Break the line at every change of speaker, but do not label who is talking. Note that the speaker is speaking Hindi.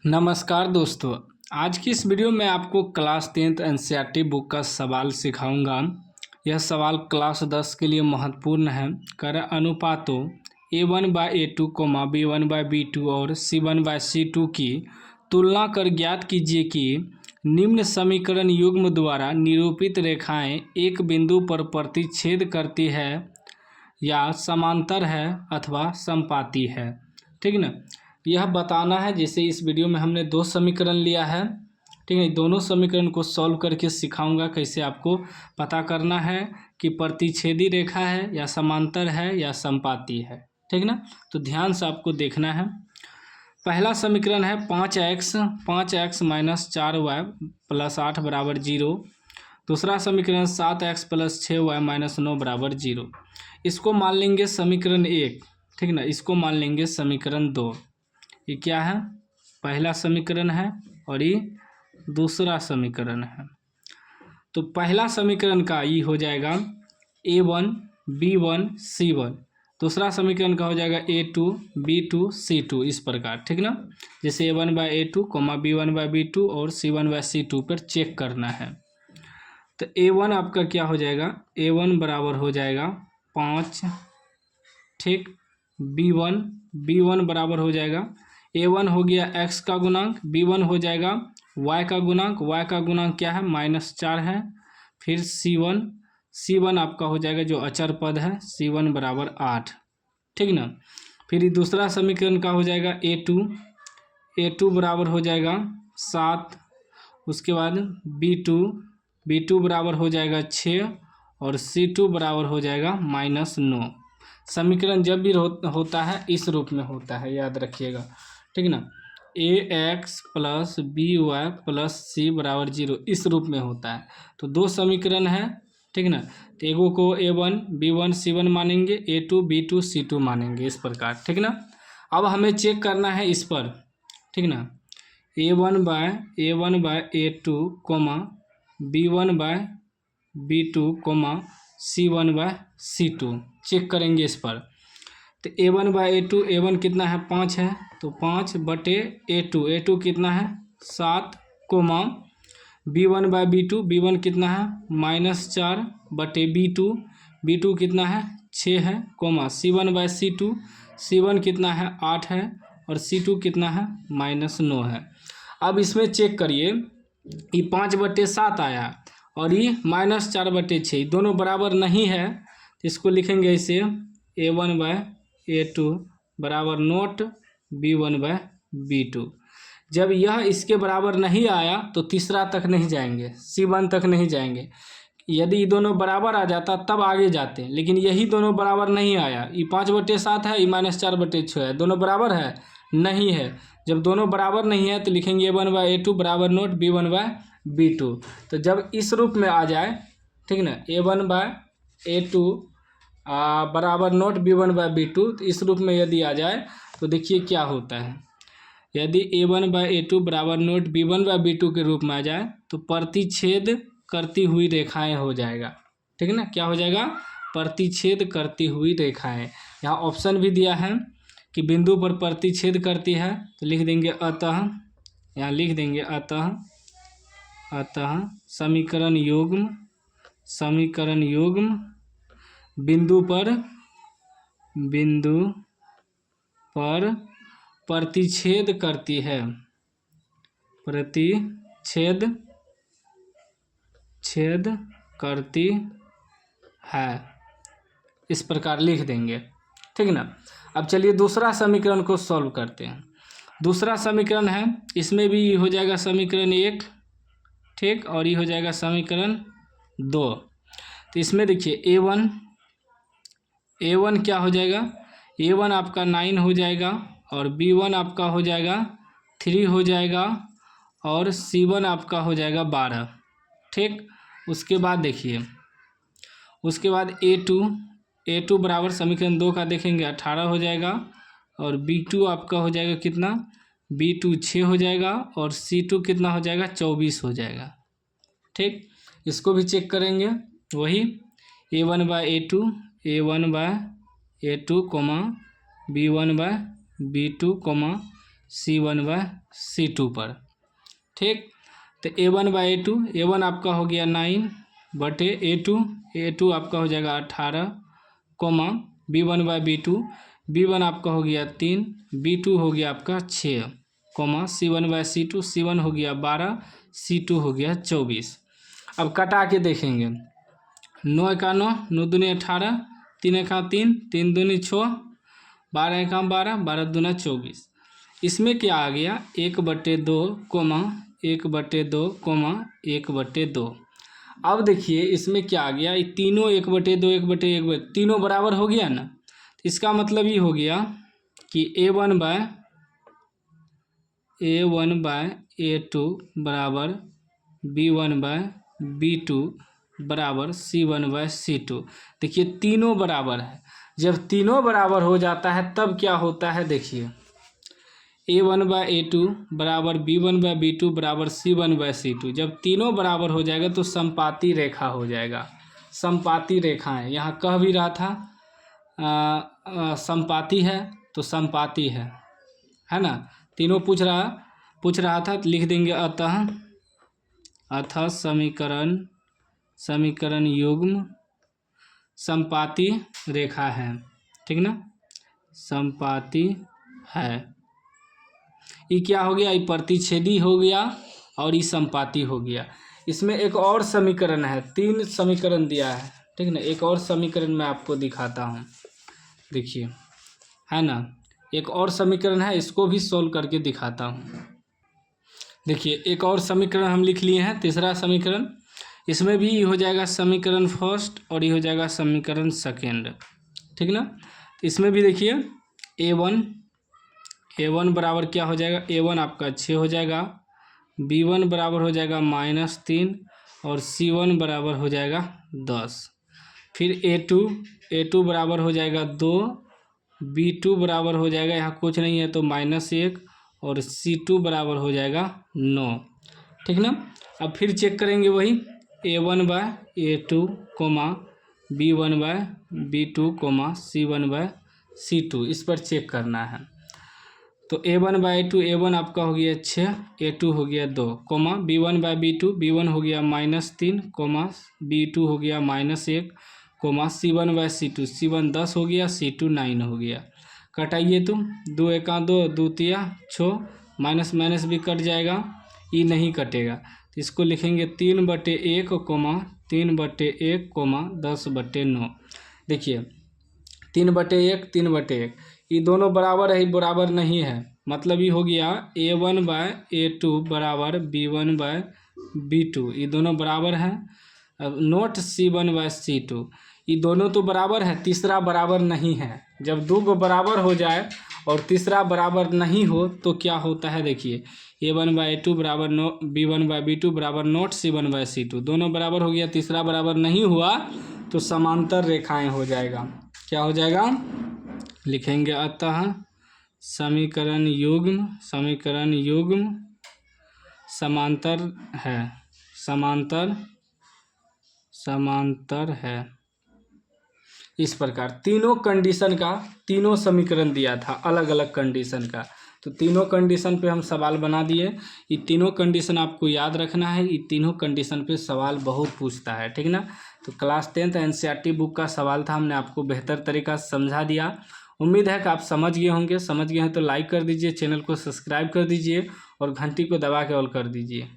नमस्कार दोस्तों, आज की इस वीडियो में आपको क्लास 10th एनसीईआरटी बुक का सवाल सिखाऊंगा। यह सवाल क्लास 10 के लिए महत्वपूर्ण है। कर अनुपातों a1/a2, b1/b2 और c1/c2 की तुलना कर ज्ञात कीजिए कि निम्न समीकरण युग्म द्वारा निरूपित रेखाएं एक बिंदु पर प्रतिच्छेद करती है या समांतर है अथवा समपाती है। ठीक ना, यह बताना है। जैसे इस वीडियो में हमने दो समीकरण लिया है, ठीक है। दोनों समीकरण को सॉल्व करके सिखाऊंगा कैसे आपको पता करना है कि प्रतिच्छेदी रेखा है या समांतर है या समपाती है। ठीक ना, तो ध्यान से आपको देखना है। पहला समीकरण है 5x - 4y + 8 = 0। दूसरा समीकरण 7x + 6y - 9 = 0। इसको मान लेंगे समीकरण 1, ठीक ना। इसको मान लेंगे समीकरण 2। ये क्या है? पहला समीकरण है और ये दूसरा समीकरण है। तो पहला समीकरण का ये हो जाएगा a1 b1 c1। दूसरा समीकरण का हो जाएगा a2 b2 c2, इस प्रकार। ठीक ना, जैसे a1/a2, b1/b2 और c1/c2 पर चेक करना है। तो a1 आपका क्या हो जाएगा? a1 बराबर हो जाएगा 5, ठीक। b1 बराबर हो जाएगा a1 हो गया x का गुणांक, b1 हो जाएगा y का गुणांक। y का गुणांक क्या है? -4 है। फिर c1 आपका हो जाएगा जो अचर पद है, c1 बराबर 8, ठीक ना। फिर ये दूसरा समीकरण का हो जाएगा a2 बराबर हो जाएगा 7। उसके बाद b2 बराबर हो जाएगा 6 और c2 बराबर हो जाएगा -9। समीकरण जब भी होता है इस रूप में होता है, याद रखिएगा, ठीक ना। ax + by + c = 0, इस रूप में होता है। तो दो समीकरण है, ठीक ना। तो एगो को a1 b1 c1 मानेंगे, a2 b2 c2 मानेंगे, इस प्रकार, ठीक ना। अब हमें चेक करना है इस पर, ठीक ना। a1/a2, b1/b2, c1/c2 चेक करेंगे इस पर। तो a1/a2, a1 कितना है? 5 है, तो 5/a2 कितना है? 7, b1/b2, b1 कितना है? -4/b2 कितना है? 6 है, c1/c2, c1 कितना है? 8 है और c2 कितना है? -9 है। अब इसमें चेक करिए, ये 5/7 आया और ये -4/6, दोनों बराबर नहीं है। तो इसको लिखेंगे इसे a1/a2 बराबर नोट b1/b2। जब यह इसके बराबर नहीं आया तो तीसरा तक नहीं जाएंगे, c1 तक नहीं जाएंगे। यदि ये दोनों बराबर आ जाता तब आगे जाते, लेकिन यही दोनों बराबर नहीं आया। ये 5/7 है, ये -4/6 है, दोनों बराबर है नहीं है। जब दोनों बराबर नहीं है तो लिखेंगे a1/a2 बराबर नोट b1/b2। तो जब इस रूप में आ जाए, ठीक ना, a1/a2 बराबर नोट b1/b2, तो इस रूप में यदि आ जाए तो देखिए क्या होता है। यदि a1/a2 बराबर नोट b1/b2 के रूप में आ जाए तो प्रतिच्छेद करती हुई रेखाएं हो जाएगा, ठीक है ना। क्या हो जाएगा? प्रतिच्छेद करती हुई रेखाएं। यहाँ ऑप्शन भी दिया है कि बिंदु पर प्रतिच्छेद करती है, तो लिख देंगे अतः, यहाँ लिख देंगे अतः समीकरण युग्म बिंदु पर प्रतिच्छेद करती है, छेद करती है, इस प्रकार लिख देंगे, ठीक ना। अब चलिए दूसरा समीकरण को सॉल्व करते हैं। दूसरा समीकरण है, इसमें भी हो जाएगा समीकरण 1, ठीक, और ये हो जाएगा समीकरण 2। तो इसमें देखिए a1 क्या हो जाएगा? a1 आपका 9 हो जाएगा और b1 आपका हो जाएगा 3 हो जाएगा और c1 आपका हो जाएगा 12, ठीक। उसके बाद देखिए, उसके बाद a2 बराबर समीकरण 2 का देखेंगे 18 हो जाएगा और b2 आपका हो जाएगा कितना? b2 6 हो जाएगा और c2 कितना हो जाएगा? 24 हो जाएगा, ठीक। इसको भी चेक करेंगे, वही a1/a2, b1/b2, C1/C2 पर। ठीक, तो A1/A2, A1 आपका हो गया 9/A2, A2 आपका हो जाएगा 18, कोमा B1/B2, B1 आपका हो गया 3, B2 हो गया आपका 6, कोमा C1/C2, C1 हो गया 12, C2 हो गया 24। अब कटा के देखेंगे, 9 एका 9, 9 दूनी 18, 3 एका 3, 3 दूनी 6, 12 एका 12, 12 दूना 24। इसमें क्या आ गया 1/2, कोमा 1/2, कोमा 1/2। अब देखिए इसमें क्या आ गया, ये तीनों 1/2 1/1 तीनों बराबर हो गया ना। इसका मतलब ये हो गया कि A1/A2 बराबर B1/B2 बराबर C1/C2। देखिए तीनों बराबर है। जब तीनों बराबर हो जाता है तब क्या होता है, देखिए A1/A2 बराबर B1/B2 बराबर C1/C2। जब तीनों बराबर हो जाएगा तो समपाती रेखा हो जाएगा। समपाती रेखा है, यहाँ कह भी रहा था समपाती है तो समपाती है ना। तीनों पूछ रहा था, तो लिख देंगे अतः समीकरण युग्म समपाती रेखा है। ठीक ना, समपाती है। ये क्या हो गया, ये प्रतिच्छेदी हो गया और ये समपाती हो गया। इसमें एक और समीकरण है, 3 समीकरण दिया है। ठीक ना, एक और समीकरण मैं आपको दिखाता हूँ, देखिए है ना। एक और समीकरण है, इसको भी सोल्व करके दिखाता हूँ। देखिए एक और समीकरण हम लिख लिए हैं, तीसरा समीकरण। इसमें भी ये हो जाएगा समीकरण फर्स्ट और ये हो जाएगा समीकरण सेकेंड। ठीक ना, इसमें भी देखिए A1 बराबर क्या हो जाएगा, A1 आपका 6 हो जाएगा, B1 बराबर हो जाएगा -3 और C1 बराबर हो जाएगा 10। फिर A2 बराबर हो जाएगा 2, B2 बराबर हो जाएगा, यहाँ कुछ नहीं है तो -1 और C2 बराबर हो जाएगा 9। ठीक ना, अब फिर चेक करेंगे वही A1/A2, B1/B2, C1/C2, इस पर चेक करना है। तो A1/A2, A1 आपका हो गया 6, A2 हो गया 2, B1/B2, B1 हो गया -3, B2 हो गया -1, C1/C2, C1 10 हो गया, C2 9 हो गया। कटाइए तुम, 2 एका 2, 2 तिया 6, माइनस माइनस भी कट जाएगा, ये नहीं कटेगा तो इसको लिखेंगे 3/1, 3/1, 10/9। देखिए 3/1, 3/1, ये दोनों बराबर है, बराबर नहीं है, मतलब ये हो गया A1/A2 बराबर B1/B2, ये दोनों बराबर हैं। अब नोट C1/C2, ये दोनों तो बराबर है, तीसरा बराबर नहीं है। जब दो को बराबर हो जाए और तीसरा बराबर नहीं हो तो क्या होता है, देखिए A1/A2 बराबर B1/B2 बराबर नोट C1/C2, दोनों बराबर हो गया, तीसरा बराबर नहीं हुआ तो समांतर रेखाएं हो जाएगा। क्या हो जाएगा, लिखेंगे अतः समीकरण युग्म समांतर है, समांतर है। इस प्रकार तीनों कंडीशन का, तीनों समीकरण दिया था अलग अलग कंडीशन का, तो तीनों कंडीशन पे हम सवाल बना दिए। ये तीनों कंडीशन आपको याद रखना है, ये तीनों कंडीशन पे सवाल बहुत पूछता है। ठीक ना, तो क्लास 10th NCERT बुक का सवाल था, हमने आपको बेहतर तरीका से समझा दिया। उम्मीद है कि आप समझ गए होंगे। समझ गए हैं तो लाइक कर दीजिए, चैनल को सब्सक्राइब कर दीजिए और घंटी को दबा के ऑल कर दीजिए।